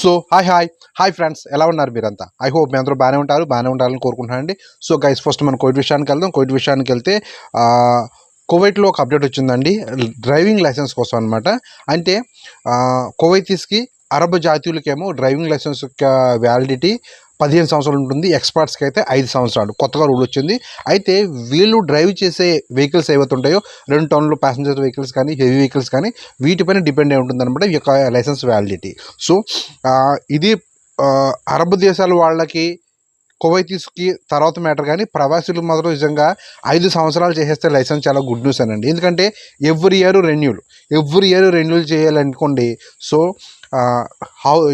So hi friends, ఎలా ఉన్నారు మీరంతా? ఐ హోప్ మీ అందరూ బాగానే ఉండాలని కోరుకుంటున్నానండి. సో గైస్, ఫస్ట్ మనం కోవిడ్ విషయానికి వెళ్దాం. కోవిడ్ విషయానికి వెళ్తే కువైట్లో ఒక అప్డేట్ వచ్చిందండి, డ్రైవింగ్ లైసెన్స్ కోసం అనమాట. అంటే కువైతీస్కి అరబ్ జాతీయులకేమో డ్రైవింగ్ లైసెన్స్ యొక్క వ్యాలిడిటీ 15 సంవత్సరాలు ఉంటుంది. ఎక్స్పర్ట్స్కి అయితే 5 సంవత్సరాలు కొత్తగా రూల్ వచ్చింది. అయితే వీళ్ళు డ్రైవ్ చేసే వెహికల్స్ ఏవైతే ఉంటాయో 2 టన్నులు ప్యాసింజర్ వెహికల్స్ కానీ హెవీ వెహికల్స్ కానీ వీటిపైన డిపెండ్ అయి ఉంటుంది అనమాట ఈ యొక్క లైసెన్స్ వ్యాలిడిటీ. సో ఇది అరబ్ దేశాల వాళ్ళకి, కువైతీస్కి తర్వాత మ్యాటర్, కానీ ప్రవాసీలు మాత్రం నిజంగా 5 సంవత్సరాలు చేసేస్తే లైసెన్స్ చాలా గుడ్ న్యూస్ అనండి. ఎందుకంటే ఎవ్రీ ఇయర్ రెన్యూల్ చేయాలనుకోండి. సో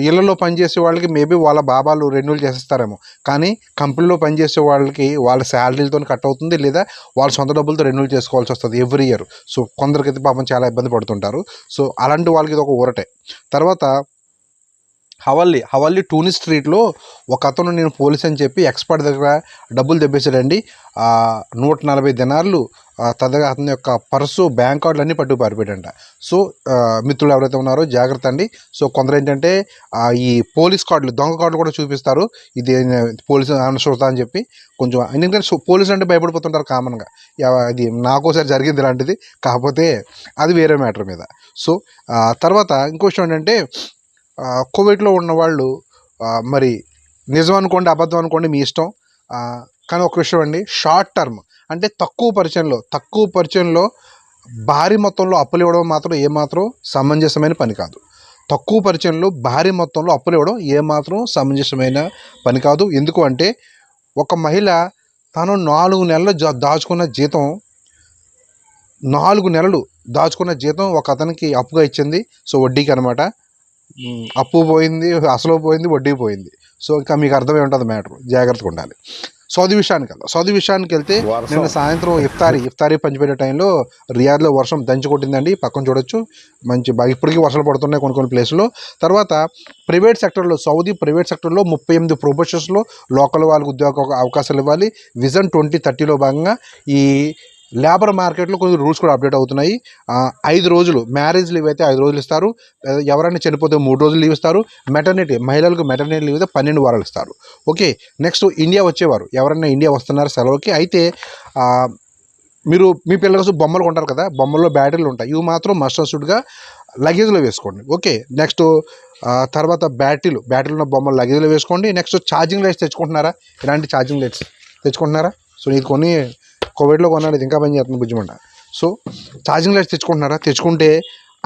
ఇళ్లలో పనిచేసే వాళ్ళకి మేబీ వాళ్ళ బాబాలు రెన్యూల్ చేసేస్తారేమో, కానీ కంపెనీలో పనిచేసే వాళ్ళకి వాళ్ళ శాలరీలతో కట్ అవుతుంది, లేదా వాళ్ళ సొంత డబ్బులతో రెన్యూల్ చేసుకోవాల్సి వస్తుంది ఎవ్రీ ఇయర్. సో కొందరికైతే పాపం చాలా ఇబ్బంది పడుతుంటారు. సో అలాంటి వాళ్ళకి ఇది ఒక ఊరటే. తర్వాత హవల్లీ టూనిస్ స్ట్రీట్లో ఒక అతను నేను పోలీస్ అని చెప్పి ఎక్స్పర్ట్ దగ్గర డబ్బులు తెప్పేశాడండి. 140 దినార్లు. తదగా అతని యొక్క పర్సు, బ్యాంక్ కార్డులు అన్నీ పట్టుకు పారిపోయాడంట. సో మిత్రులు ఎవరైతే ఉన్నారో జాగ్రత్త అండి. సో కొందరు ఏంటంటే ఈ పోలీస్ కార్డులు, దొంగ కార్డులు కూడా చూపిస్తారు, ఇది పోలీసు చూస్తా అని చెప్పి. కొంచెం ఎందుకంటే పోలీసులు అంటే భయపడిపోతుంటారు కామన్గా. అది నాకోసారి జరిగింది ఇలాంటిది, కాకపోతే అది వేరే మ్యాటర్ మీద. సో తర్వాత ఇంకో విషయం ఏంటంటే, కువైట్లో ఉన్నవాళ్ళు మరి నిజం అనుకోండి, అబద్ధం అనుకోండి, మీ ఇష్టం. కానీ ఒక విషయం అండి, షార్ట్ టర్మ్ అంటే తక్కువ పరిచయంలో భారీ మొత్తంలో అప్పులు ఇవ్వడం మాత్రం ఏమాత్రం సమంజసమైన పని కాదు. తక్కువ పరిచయంలో భారీ మొత్తంలో అప్పులు ఇవ్వడం ఏమాత్రం సమంజసమైన పని కాదు. ఎందుకు అంటే, ఒక మహిళ తను 4 నెలలు దాచుకున్న జీతం 4 నెలలు దాచుకున్న జీతం ఒక అతనికి అప్పుగా ఇచ్చింది. సో వడ్డీకి అనమాట. అప్పు పోయింది, అసలు పోయింది, వడ్డీ పోయింది. సో ఇంకా మీకు అర్థమై ఉంటుంది మ్యాటర్, జాగ్రత్తగా ఉండాలి. సౌదీ విషయానికి వెళ్తే నిన్న సాయంత్రం ఇఫ్తారీ పంచిపెట్టే టైంలో రియాద్లో వర్షం దంచి కొట్టిందండి. పక్కన చూడొచ్చు, మంచి బాగా ఇప్పటికీ వర్షాలు పడుతున్నాయి కొన్ని ప్లేసుల్లో. తర్వాత సౌదీ ప్రైవేట్ సెక్టర్లో 38 ప్రొఫెషన్స్లో లోకల్ వాళ్ళకి ఉద్యోగ అవకాశాలు ఇవ్వాలి. విజన్ 2030లో భాగంగా ఈ లేబర్ మార్కెట్లో కొన్ని రూల్స్ కూడా అప్డేట్ అవుతున్నాయి. 5 రోజులు మ్యారేజ్ లీవ్ అయితే 5 రోజులు ఇస్తారు. ఎవరైనా చనిపోతే 3 రోజులు లీవ్ ఇస్తారు. మహిళలకు మెటర్నిటీ లీవ్ అయితే 12 వారాలు ఇస్తారు. ఓకే, నెక్స్ట్ ఇండియా వచ్చేవారు ఎవరైనా ఇండియా వస్తున్నారు సెలవుకి, అయితే మీరు మీ పిల్లల కోసం బొమ్మలు కొంటారు కదా, బొమ్మల్లో బ్యాటరీలు ఉంటాయి, ఇవి మాత్రం మస్ట్ అండ్ షుడ్గా లగేజ్లో వేసుకోండి. ఓకే, నెక్స్ట్ తర్వాత బ్యాటరీలు ఉన్న బొమ్మలు లగేజ్లో వేసుకోండి. నెక్స్ట్ ఛార్జింగ్ లైట్స్ తెచ్చుకుంటున్నారా? ఇలాంటి ఛార్జింగ్ లైట్స్ తెచ్చుకుంటున్నారా? సో ఇది కొన్ని కోవిడ్లో కొన్నాడు, ఇది ఇంకా పని చేస్తుంది బుజ్జిమంట. సో ఛార్జింగ్ లైట్స్ తెచ్చుకుంటే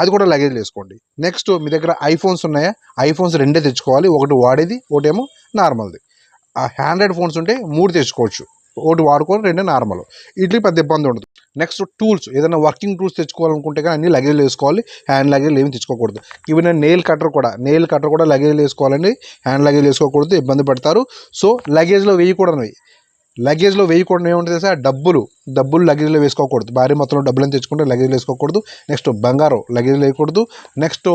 అది కూడా లగేజ్ వేసుకోండి. నెక్స్ట్ మీ దగ్గర ఐఫోన్స్ ఉన్నాయా? ఐఫోన్స్ 2 తెచ్చుకోవాలి, ఒకటి వాడేది, ఒకటేమో నార్మల్ది. హ్యాండ్రాయిడ్ ఫోన్స్ ఉంటే 3 తెచ్చుకోవచ్చు, ఒకటి వాడుకొని 2 నార్మల్. వీటికి పెద్ద ఇబ్బంది ఉండదు. నెక్స్ట్ టూల్స్, ఏదైనా వర్కింగ్ టూల్స్ తెచ్చుకోవాలనుకుంటే కానీ అన్ని లగేజ్ వేసుకోవాలి, హ్యాండ్ లగేజ్ ఏమి తెచ్చుకోకూడదు. ఈవెన్ నెయిల్ కటర్ కూడా లగేజ్ వేసుకోవాలండి, హ్యాండ్ లగేజ్ వేసుకోకూడదు, ఇబ్బంది పడతారు. సో లగేజ్లో వేయకూడదు ఏముంటుంది తెలుసా? డబ్బులు లగేజ్లో వేసుకోకూడదు. భారీ మొత్తంలో డబ్బులను తెచ్చుకుంటే లగేజ్లో వేసుకోకూడదు. నెక్స్ట్ బంగారం లగేజ్లో వేయకూడదు. నెక్స్ట్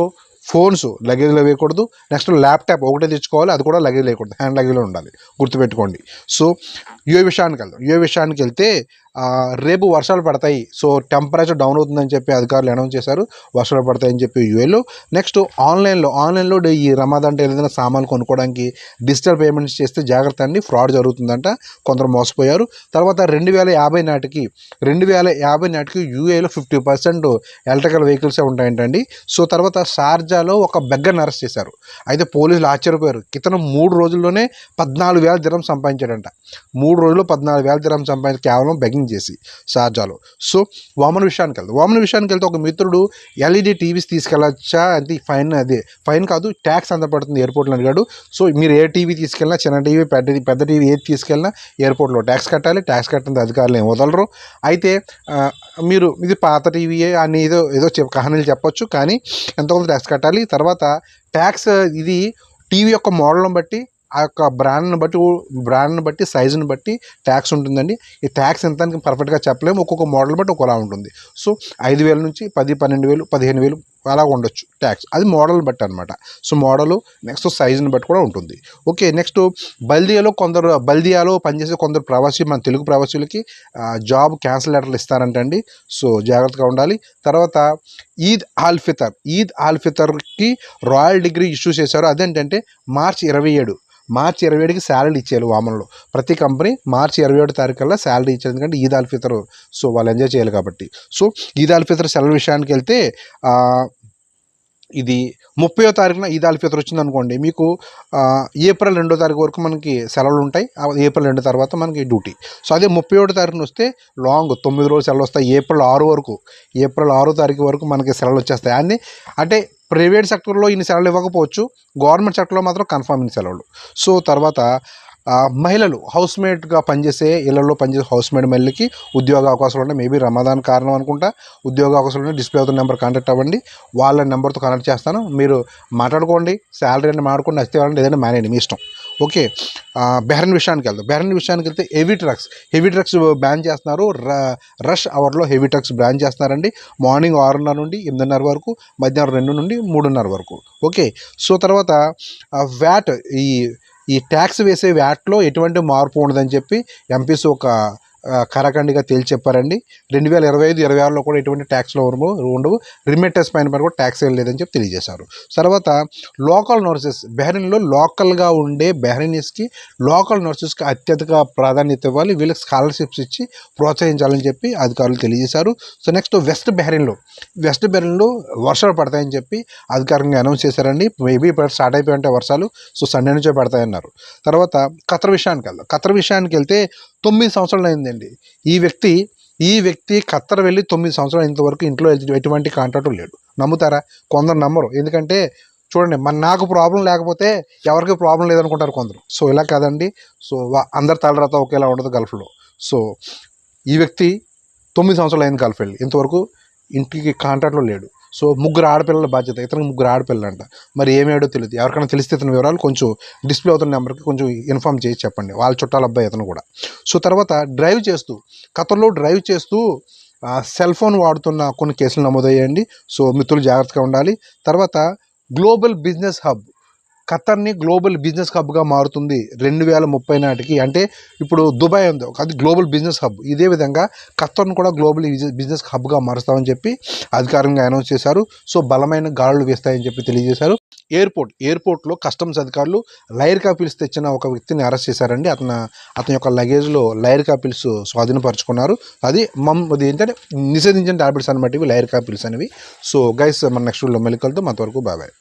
ఫోన్స్ లగేజ్లో వేయకూడదు. నెక్స్ట్ ల్యాప్టాప్ ఒకటే తెచ్చుకోవాలి, అది కూడా లగేజ్ వేయకూడదు, హ్యాండ్ లగేజ్లో ఉండాలి, గుర్తుపెట్టుకోండి. సో యుఏ విషయానికి వెళ్తే రేపు వర్షాలు పడతాయి. సో టెంపరేచర్ డౌన్ అవుతుందని చెప్పి అధికారులు అనౌన్స్ చేశారు, వర్షాలు పడతాయని చెప్పి యుఏలో. నెక్స్ట్ ఆన్లైన్లో ఈ రమాదాన్ అంటే ఏదైనా సామాన్లు కొనుక్కోవడానికి డిజిటల్ పేమెంట్స్ చేస్తే జాగ్రత్త అండి, ఫ్రాడ్ జరుగుతుందంట, కొందరు మోసపోయారు. తర్వాత 2050 నాటికి యుఏలో 50% ఎలక్ట్రికల్ వెహికల్సే ఉంటాయంటండి. సో తర్వాత షార్జాలో ఒక బెగ్గర్ని అరెస్ట్ చేశారు. అయితే పోలీసులు ఆశ్చర్యపోయారు. ఇతను 3 రోజుల్లోనే 14,000 దిర్హం సంపాదించాడంట. 3 రోజుల్లో 14,000 దిర్హం సంపాదించి, కేవలం బెగ్గింగ్ చేసి షార్జాలో. సో వామన్ విషయానికి వెళ్తే ఒక మిత్రుడు ఎల్ఈడి టీవీస్ తీసుకెళ్ళచ్చా అంటే ఫైన్ కాదు, ట్యాక్స్ అంత పడుతుంది ఎయిర్పోర్ట్లో అడిగాడు. సో మీరు ఏ టీవీ తీసుకెళ్ళినా, చిన్న టీవీ పెద్ద టీవీ ఏది తీసుకెళ్ళినా ఎయిర్పోర్ట్లో ట్యాక్స్ కట్టాలి. ట్యాక్స్ కట్టిన అధికారులు ఏం వదలరు. అయితే మీరు ఇది పాత టీవీయే అని ఏదో కహానీలు చెప్పొచ్చు, కానీ ఎంతోకొంత ట్యాక్స్ కట్టాలి. తర్వాత ట్యాక్స్ ఇది టీవీ యొక్క మోడల్ని బట్టి ఆ యొక్క బ్రాండ్ని బట్టి సైజుని బట్టి ట్యాక్స్ ఉంటుందండి. ఈ ట్యాక్స్ ఎంత అని పర్ఫెక్ట్గా చెప్పలేము, ఒక్కొక్క మోడల్ బట్టి ఒకలా ఉంటుంది. సో 5,000 నుంచి 10, 12,000, 15,000 అలా ఉండొచ్చు ట్యాక్స్. అది మోడల్ బట్టి అనమాట. సో మోడలు నెక్స్ట్ సైజుని బట్టి కూడా ఉంటుంది. ఓకే, నెక్స్ట్ బల్దియాలో పనిచేసే కొందరు మన తెలుగు ప్రవాసీలకి జాబ్ క్యాన్సిల్ లెటర్లు ఇస్తారంటండి. సో జాగ్రత్తగా ఉండాలి. తర్వాత ఈద్ ఆల్ ఫితర్కి రాయల్ డిగ్రీ ఇష్యూ చేశారు. అదేంటంటే మార్చి 27కి శాలరీ ఇచ్చేయాలి వామన్లో. ప్రతి కంపెనీ మార్చి 27 తారీఖు కల్లా శాలరీ ఇచ్చేది, ఎందుకంటే ఈద్ ఆల్ ఫితర్. సో వాళ్ళు ఎంజాయ్ చేయాలి కాబట్టి. సో ఈద్ ఆల్ ఫితర్ సెలవు విషయానికి వెళ్తే ఇది 30వ తారీఖున ఈద్ ఆల్ ఫితర్ వచ్చింది అనుకోండి, మీకు ఏప్రిల్ 2వ తారీఖు వరకు మనకి సెలవులు ఉంటాయి. ఏప్రిల్ 2 తర్వాత మనకి డ్యూటీ. సో అదే 31వ తారీఖున వస్తే లాంగ్ 9 రోజులు సెలవు వస్తాయి. ఏప్రిల్ 6వ తారీఖు వరకు మనకి సెలవులు వచ్చేస్తాయి. అంటే ప్రైవేట్ సెక్టర్లో ఇన్ని సెలవులు ఇవ్వకపోవచ్చు, గవర్నమెంట్ సెక్టర్లో మాత్రం కన్ఫర్మ్ ఇన్ని సెలవులు. సో తర్వాత మహిళలు ఇళ్లలో పనిచేసే హౌస్ మేడ్ మహిళలకి ఉద్యోగ అవకాశాలు ఉన్నాయి. మేబీ రమదాన్ కారణం అనుకుంటా ఉద్యోగ అవకాశాలు ఉన్నాయి. డిస్ప్లే అవుతున్న నెంబర్ కాంటాక్ట్ అవ్వండి, వాళ్ళ నెంబర్తో కనెక్ట్ చేస్తాను. మీరు మాట్లాడుకోండి, శాలరీ అని మాట్లాడుకోండి, నచ్చితే వాళ్ళని ఏదైనా మేనేయండి, మీ ఇష్టం. ఓకే, బెహ్రెన్ విషయానికి వెళ్తే హెవీ ట్రక్స్ బ్యాన్ చేస్తున్నారు. రష్ అవర్లో హెవీ ట్రక్స్ బ్యాన్ చేస్తున్నారండి. మార్నింగ్ 6:30 నుండి 8:30 వరకు, మధ్యాహ్నం 2 నుండి 3:30 వరకు. ఓకే, సో తర్వాత వ్యాట్ ఈ ట్యాక్స్ వేసే వ్యాట్లో ఎటువంటి మార్పు ఉండదని చెప్పి ఎంపీస్ ఒక కరాఖండిగా తేల్చి చెప్పారండి. 2025-26లో కూడా ఎటువంటి ట్యాక్స్లో ఉండవు. రిమిటెన్స్ పైన కూడా ట్యాక్స్ ఏం లేదని చెప్పి తెలియజేశారు. తర్వాత లోకల్ నర్సెస్, బెహ్రెయిన్లో లోకల్గా ఉండే బెహ్రెయినీస్కి లోకల్ నర్సెస్కి అత్యధిక ప్రాధాన్యత ఇవ్వాలి, వీళ్ళకి స్కాలర్షిప్స్ ఇచ్చి ప్రోత్సహించాలని చెప్పి అధికారులు తెలియజేశారు. సో నెక్స్ట్ వెస్ట్ బెహ్రెయిన్లో వర్షాలు పడతాయని చెప్పి అధికారికంగా అనౌన్స్ చేశారండి. మేబీ ఇప్పుడు స్టార్ట్ అయిపోయి ఉంటే వర్షాలు, సో సండే నుంచే పడతాయన్నారు. తర్వాత ఖత్తర్ విషయానికి వెళ్తే 9 సంవత్సరాలు అయిందండి. ఈ వ్యక్తి ఖత్తర్ వెళ్ళి 9 సంవత్సరాలు ఇంతవరకు ఇంట్లో ఎటువంటి కాంట్రాక్టు లేడు. నమ్ముతారా? కొందరు నమ్మరు. ఎందుకంటే చూడండి, నాకు ప్రాబ్లం లేకపోతే ఎవరికి ప్రాబ్లం లేదనుకుంటారు కొందరు. సో ఇలా కాదండి. సో అందరి తలరాత ఒకేలా ఉండదు గల్ఫ్లో. సో ఈ వ్యక్తి 9 సంవత్సరాలు అయింది గల్ఫ్ వెళ్ళి, ఇంతవరకు ఇంటికి కాంట్రాక్ట్లో లేడు. సో 3 ఆడపిల్లల బాధ్యత, ఇతనికి 3 ఆడపిల్లలు అంట. మరి ఏమేడో తెలియదు. ఎవరికైనా తెలిస్తే ఇతని వివరాలు కొంచెం డిస్ప్లే అవుతున్న నెంబర్కి కొంచెం ఇన్ఫామ్ చేసి చెప్పండి, వాళ్ళ చుట్టాల అబ్బాయి ఇతను కూడా. సో తర్వాత ఖత్తర్లో డ్రైవ్ చేస్తూ సెల్ ఫోన్ వాడుతున్న కొన్ని కేసులు నమోదయ్యాయండి. సో మిత్రులు జాగ్రత్తగా ఉండాలి. తర్వాత ఖత్తర్ని గ్లోబల్ బిజినెస్ హబ్గా మారుతుంది 2030 నాటికి. అంటే ఇప్పుడు దుబాయ్ ఉంది, అది గ్లోబల్ బిజినెస్ హబ్. ఇదే విధంగా ఖత్తర్ను కూడా గ్లోబల్ బిజినెస్ హబ్గా మారుస్తామని చెప్పి అధికారికంగా అనౌన్స్ చేశారు. సో బలమైన గాలులు వేస్తాయని చెప్పి తెలియజేశారు. ఎయిర్పోర్ట్లో కస్టమ్స్ అధికారులు లైరికా పిల్స్ తెచ్చిన ఒక వ్యక్తిని అరెస్ట్ చేశారండి. అతని యొక్క లగేజ్లో లైరికా పిల్స్ స్వాధీనపరుచుకున్నారు. అది ఏంటంటే నిషేధించిన టాబ్లెట్స్ అనమాట ఇవి, లైరికా పిల్స్ అనేవి. సో గైస్, మన నెక్స్ట్ వీడియోలో మళ్ళీ కలుద్దాం. అంతవరకు బాయ్.